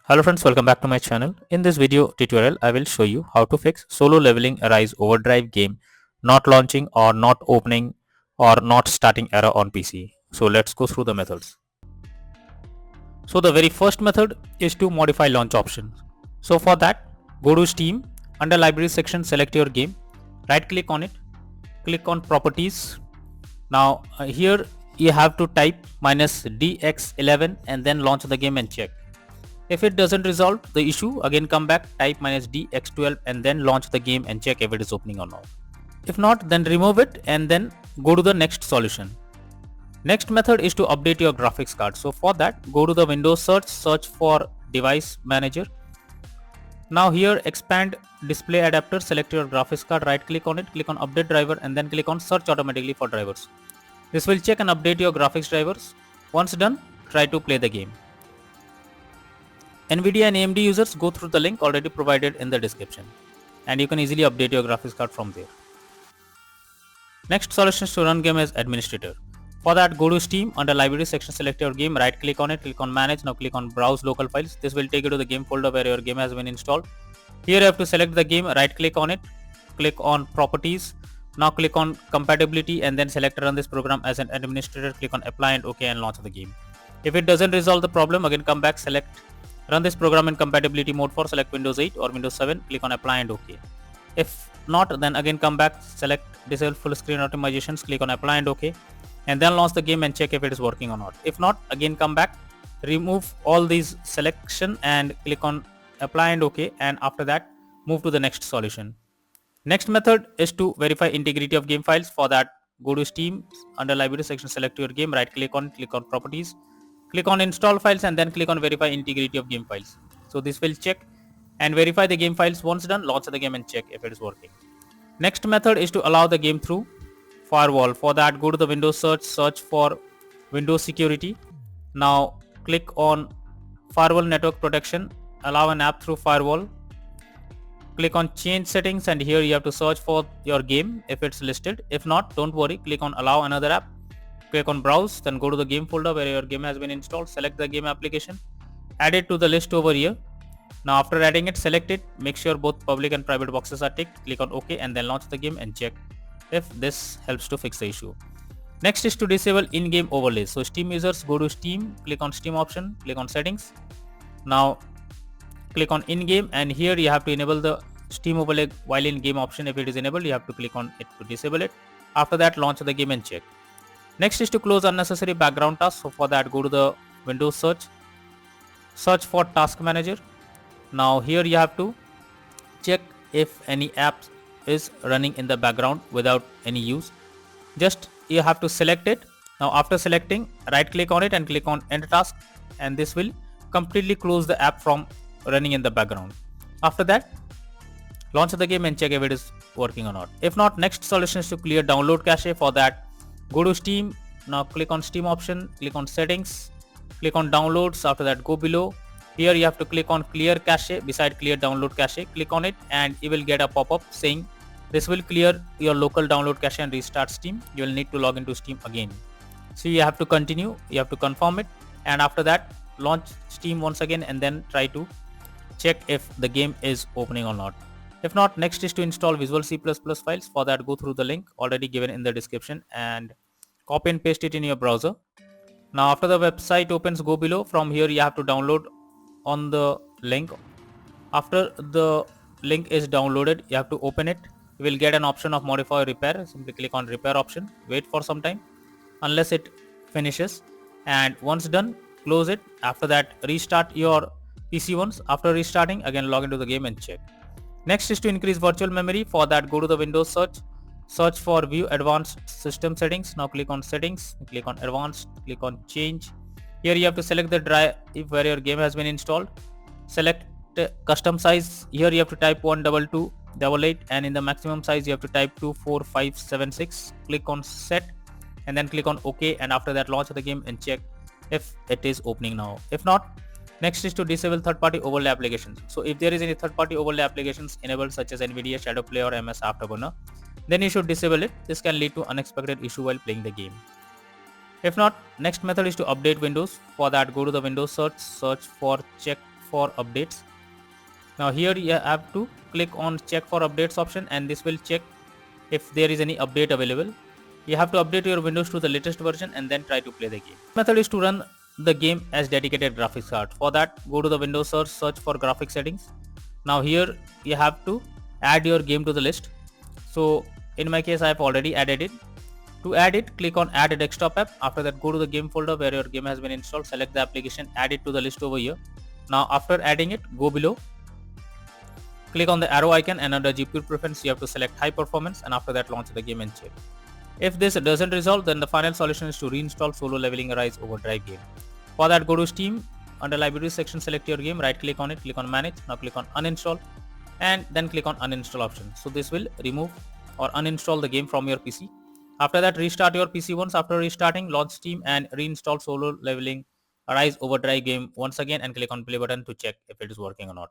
Hello friends, welcome back to my channel. In this video tutorial, I will show you how to fix solo leveling arise overdrive game not launching or not opening or not starting error on PC. So let's go through the methods. So the very first method is to modify launch options. So for that, go to Steam, under library section select your game, right click on it, click on properties. Now here you have to type -dx11 and then launch the game and check. If it doesn't resolve the issue, again come back, type -dx12 and then launch the game and check if it is opening or not. If not, then remove it and then go to the next solution. Next method is to update your graphics card. So for that, go to the Windows search for device manager. Now here expand display adapter, select your graphics card, right click on it, click on update driver and then click on search automatically for drivers. This will check and update your graphics drivers. Once done, try to play the game. NVIDIA and AMD users, go through the link already provided in the description and you can easily update your graphics card from there. Next solution is to run game as administrator. For that, go to Steam, under library section select your game, right click on it, click on manage, now click on browse local files. This will take you to the game folder where your game has been installed. Here you have to select the game, right click on it, click on properties, now click on compatibility and then select run this program as an administrator, click on apply and OK and launch the game. If it doesn't resolve the problem, again come back, select run this program in compatibility mode for select Windows 8 or Windows 7, click on apply and OK. If not, then again come back, select disable full screen optimizations, click on apply and OK and then launch the game and check if it is working or not. If not, again come back, remove all these selection and click on apply and OK and after that move to the next solution. Next method is to verify integrity of game files. For that, go to Steam, under library section select your game, right click on properties, click on install files and then click on verify integrity of game files. So this will check and verify the game files. Once done, launch the game and check if it is working. Next method is to allow the game through firewall. For that, go to the Windows search for Windows security. Now click on firewall network protection, allow an app through firewall. Click on change settings and here you have to search for your game if it's listed. If not, don't worry, click on allow another app. Click on browse, then go to the game folder where your game has been installed, select the game application, add it to the list over here. Now after adding it, select it, make sure both public and private boxes are ticked, click on OK and then launch the game and check if this helps to fix the issue. Next is to disable in-game overlays. So Steam users, go to Steam, click on Steam option, click on settings. Now click on in-game and here you have to enable the Steam overlay while in-game option. If it is enabled, you have to click on it to disable it. After that, launch the game and check. Next is to close unnecessary background tasks. So for that, go to the Windows search for task manager. Now here you have to check if any app is running in the background without any use. Just you have to select it. Now after selecting, right click on it and click on end task and this will completely close the app from running in the background. After that, launch the game and check if it is working or not. If not, next solution is to clear download cache. For that, go to Steam, now click on Steam option, click on settings, click on downloads. After that, go below. Here you have to click on clear cache beside clear download cache. Click on it and you will get a pop-up saying this will clear your local download cache and restart Steam. You will need to log into Steam again. So you have to continue, you have to confirm it and after that launch Steam once again and then try to check if the game is opening or not. If not, next is to install Visual C++ files. For that, go through the link already given in the description and copy and paste it in your browser. Now after the website opens, go below. From here you have to download on the link. After the link is downloaded, you have to open it. You will get an option of modify or repair. Simply click on repair option. Wait for some time unless it finishes and once done, close it. After that, restart your PC once. After restarting, again log into the game and check. Next is to increase virtual memory. For that, go to the Windows search for view advanced system settings. Now click on settings, click on advanced, click on change. Here you have to select the drive where your game has been installed. Select custom size. Here you have to type 12288 and in the maximum size you have to type 24576. Click on set and then click on OK and after that launch the game and check if it is opening now. If not, next is to disable third-party overlay applications. So if there is any third-party overlay applications enabled such as NVIDIA Shadow Play or MS Afterburner, then you should disable it. This can lead to unexpected issue while playing the game. If not, next method is to update Windows. For that, go to the Windows search for check for updates. Now here you have to click on check for updates option, and this will check if there is any update available. You have to update your Windows to the latest version and then try to play the game. Method is to run the game as dedicated graphics card. For that, go to the Windows search for graphics settings. Now here you have to add your game to the list. So in my case I have already added it. To add it, click on add a desktop app. After that, go to the game folder where your game has been installed, select the application, add it to the list over here. Now after adding it, go below, click on the arrow icon, and under GPU preference you have to select high performance, and after that launch the game and check. If this doesn't resolve, then the final solution is to reinstall Solo Leveling Arise Overdrive game. For that, go to Steam, under library section select your game, right click on it, click on manage, now click on uninstall, and then click on uninstall option. So this will remove or uninstall the game from your PC. After that, restart your PC once. After restarting, launch Steam and reinstall Solo Leveling Arise Overdrive game once again, and click on play button to check if it is working or not.